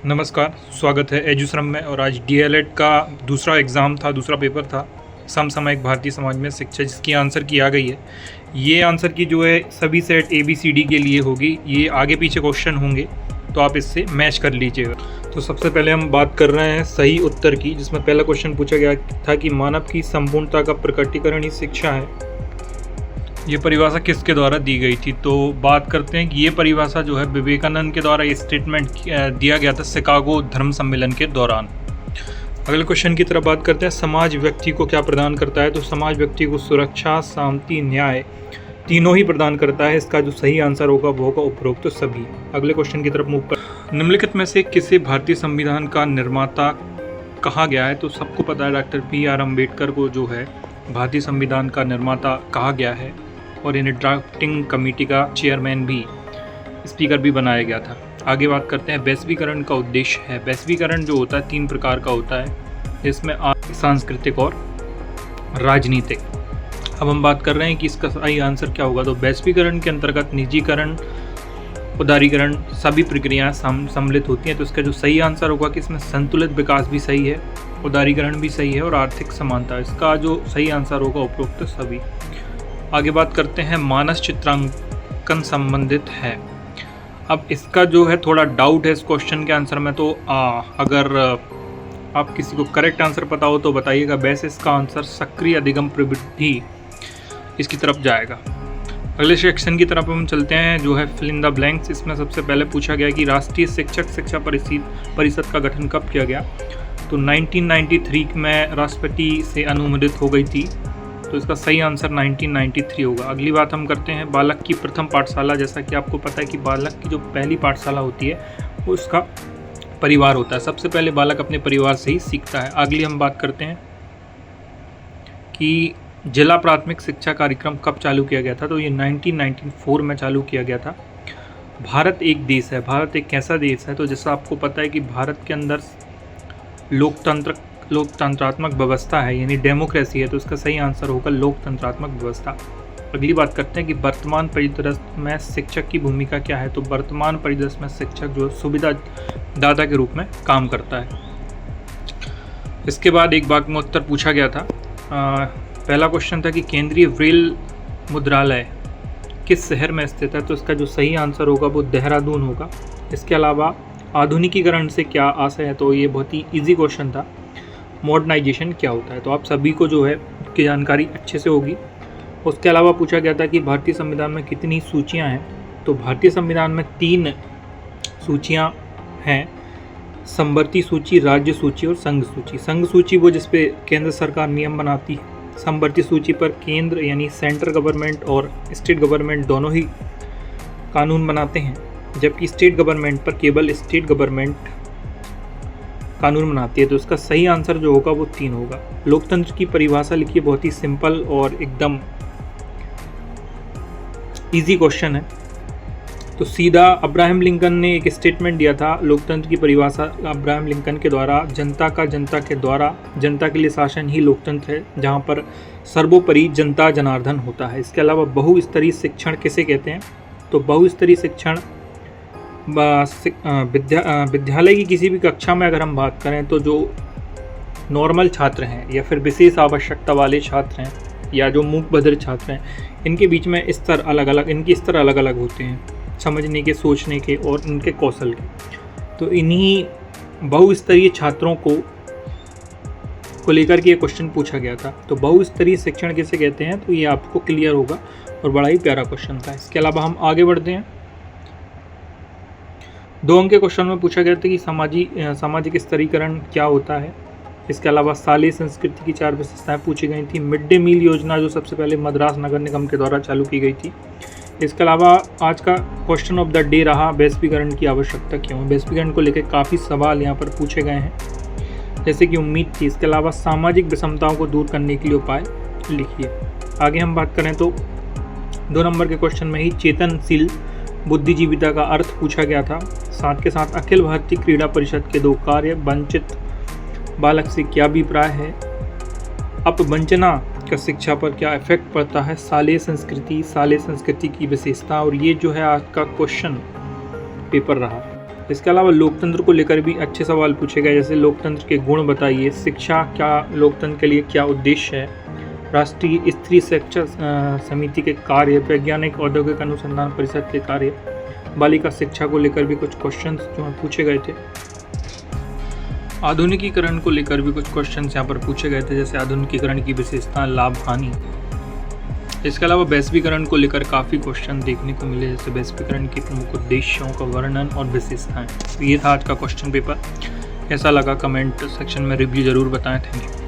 नमस्कार, स्वागत है एजुश्रम में। और आज डीएलएड का दूसरा एग्ज़ाम था, दूसरा पेपर था, समसामयिक भारतीय समाज में शिक्षा, जिसकी आंसर की आ गई है। ये आंसर की जो है सभी सेट ABCD के लिए होगी। ये आगे पीछे क्वेश्चन होंगे तो आप इससे मैच कर लीजिएगा। तो सबसे पहले हम बात कर रहे हैं सही उत्तर की, जिसमें पहला क्वेश्चन पूछा गया था कि मानव की संपूर्णता का प्रकटीकरण ही शिक्षा है। ये परिभाषा किसके द्वारा दी गई थी? तो बात करते हैं कि ये परिभाषा जो है विवेकानंद के द्वारा ये स्टेटमेंट दिया गया था शिकागो धर्म सम्मेलन के दौरान। अगले क्वेश्चन की तरफ बात करते हैं, समाज व्यक्ति को क्या प्रदान करता है? तो समाज व्यक्ति को सुरक्षा, शांति, न्याय तीनों ही प्रदान करता है। इसका जो सही आंसर होगा वो होगा उपरोक्त तो सभी। अगले क्वेश्चन की तरफ मूव कर, निम्नलिखित में से किसे भारतीय संविधान का निर्माता कहा गया है? तो सबको पता है डॉक्टर BR अम्बेडकर को जो है भारतीय संविधान का निर्माता कहा गया है, और इन्हें ड्राफ्टिंग कमेटी का चेयरमैन भी, स्पीकर भी बनाया गया था। आगे बात करते हैं वैश्वीकरण का उद्देश्य है। वैश्वीकरण जो होता है 3 प्रकार का होता है, इसमें आर्थिक, सांस्कृतिक और राजनीतिक। अब हम बात कर रहे हैं कि इसका सही आंसर क्या होगा। तो वैश्वीकरण के अंतर्गत निजीकरण, उदारीकरण सभी प्रक्रियाएं सम्मिलित होती हैं। तो इसका जो सही आंसर होगा कि इसमें संतुलित विकास भी सही है, उदारीकरण भी सही है और आर्थिक समानता। इसका जो सही आंसर होगा उपरोक्त सभी। आगे बात करते हैं मानस चित्रांकन संबंधित है। अब इसका जो है थोड़ा डाउट है इस क्वेश्चन के आंसर में, तो अगर आप किसी को करेक्ट आंसर पता हो तो बताइएगा। वैसे इसका आंसर सक्रिय अधिगम प्रवृत्ति इसकी तरफ जाएगा। अगले सेक्शन की तरफ हम चलते हैं, जो है फिल इन द ब्लैंक्स। इसमें सबसे पहले पूछा गया कि राष्ट्रीय शिक्षक शिक्षा परिषद का गठन कब किया गया? तो 1993 में राष्ट्रपति से अनुमोदित हो गई थी। तो इसका सही आंसर 1993 होगा। अगली बात हम करते हैं बालक की प्रथम पाठशाला। जैसा कि आपको पता है कि बालक की जो पहली पाठशाला होती है वो उसका परिवार होता है। सबसे पहले बालक अपने परिवार से ही सीखता है। अगली हम बात करते हैं कि जिला प्राथमिक शिक्षा कार्यक्रम कब चालू किया गया था? तो ये 1994 में चालू किया गया था। भारत एक देश है। भारत एक कैसा देश है? तो जैसा आपको पता है कि भारत के अंदर लोकतंत्रात्मक व्यवस्था है, यानी डेमोक्रेसी है। तो इसका सही आंसर होगा लोकतंत्रात्मक व्यवस्था। अगली बात करते हैं कि वर्तमान परिदृश्य में शिक्षक की भूमिका क्या है? तो वर्तमान परिदृश्य में शिक्षक जो सुविधा दाता के रूप में काम करता है। इसके बाद एक भाग में उत्तर पूछा गया था। पहला क्वेश्चन था कि केंद्रीय ब्रेल मुद्रालय किस शहर में स्थित है? तो इसका जो सही आंसर होगा वो देहरादून होगा। इसके अलावा आधुनिकीकरण से क्या आशय है? तो ये बहुत ही ईजी क्वेश्चन था। मॉडर्नाइजेशन क्या होता है? तो आप सभी को जो है उसकी जानकारी अच्छे से होगी। उसके अलावा पूछा गया था कि भारतीय संविधान में कितनी सूचियां हैं? तो भारतीय संविधान में 3 सूचियां हैं, समवर्ती सूची, राज्य सूची और संघ सूची। संघ सूची वो जिस पे केंद्र सरकार नियम बनाती है। समवर्ती सूची पर केंद्र यानी सेंट्रल गवर्नमेंट और स्टेट गवर्नमेंट दोनों ही कानून बनाते हैं, जबकि स्टेट गवर्नमेंट पर केवल स्टेट गवर्नमेंट कानून बनाती है। तो इसका सही आंसर जो होगा वो 3 होगा। लोकतंत्र की परिभाषा लिखिए, बहुत ही सिंपल और एकदम इजी क्वेश्चन है। तो सीधा अब्राहम लिंकन ने एक स्टेटमेंट दिया था। लोकतंत्र की परिभाषा अब्राहम लिंकन के द्वारा, जनता के द्वारा, जनता के लिए शासन ही लोकतंत्र है, जहाँ पर सर्वोपरि जनता जनार्दन होता है। इसके अलावा बहुस्तरीय शिक्षण किसे कहते हैं? तो बहुस्तरीय शिक्षण विद्यालय की किसी भी कक्षा में अगर हम बात करें तो जो नॉर्मल छात्र हैं या फिर विशेष आवश्यकता वाले छात्र हैं या जो मूक बधिर छात्र हैं, इनके बीच में स्तर अलग अलग होते हैं, समझने के, सोचने के और उनके कौशल के। तो इन्हीं बहुस्तरीय छात्रों को लेकर के ये क्वेश्चन पूछा गया था। तो बहुस्तरीय शिक्षण किसे कहते हैं? तो ये आपको क्लियर होगा और बड़ा ही प्यारा क्वेश्चन था। इसके अलावा हम आगे बढ़ते हैं। 2 अंक के क्वेश्चन में पूछा गया था कि सामाजिक स्तरीकरण क्या होता है। इसके अलावा शालेय संस्कृति की 4 विशेषताएं पूछी गई थी। मिड डे मील योजना जो सबसे पहले मद्रास नगर निगम के द्वारा चालू की गई थी। इसके अलावा आज का क्वेश्चन ऑफ द डे रहा वैश्वीकरण की आवश्यकता क्यों है। वैश्वीकरण को लेकर काफ़ी सवाल यहाँ पर पूछे गए हैं, जैसे कि उम्मीद थी। इसके अलावा सामाजिक विषमताओं को दूर करने के लिए उपाय लिखिए। आगे हम बात करें तो 2 नंबर के क्वेश्चन में ही चेतनशील बुद्धिजीविता का अर्थ पूछा गया था। साथ के साथ अखिल भारतीय क्रीड़ा परिषद के 2 कार्य, वंचित बालक से क्या अभिप्राय है, अपवंचना का शिक्षा पर क्या इफेक्ट पड़ता है, शालेय संस्कृति की विशेषता। और ये जो है आज का क्वेश्चन पेपर रहा। इसके अलावा लोकतंत्र को लेकर भी अच्छे सवाल पूछे गए, जैसे लोकतंत्र के गुण बताइए, शिक्षा क्या लोकतंत्र के लिए क्या उद्देश्य है, राष्ट्रीय स्त्री शिक्षा समिति के कार्य, वैज्ञानिक औद्योगिक अनुसंधान परिषद के कार्य, बालिका शिक्षा को लेकर भी कुछ क्वेश्चंस जो हैं पूछे गए थे। आधुनिकीकरण को लेकर भी कुछ क्वेश्चंस यहाँ पर पूछे गए थे, जैसे आधुनिकीकरण की विशेषता, लाभ, हानि। इसके अलावा वैश्वीकरण को लेकर काफ़ी क्वेश्चन देखने को मिले, जैसे वैश्वीकरण के प्रमुख उद्देश्यों का वर्णन और विशेषताएं। तो ये था आज का क्वेश्चन पेपर। कैसा लगा कमेंट सेक्शन में रिव्यू ज़रूर बताएं। Thank you.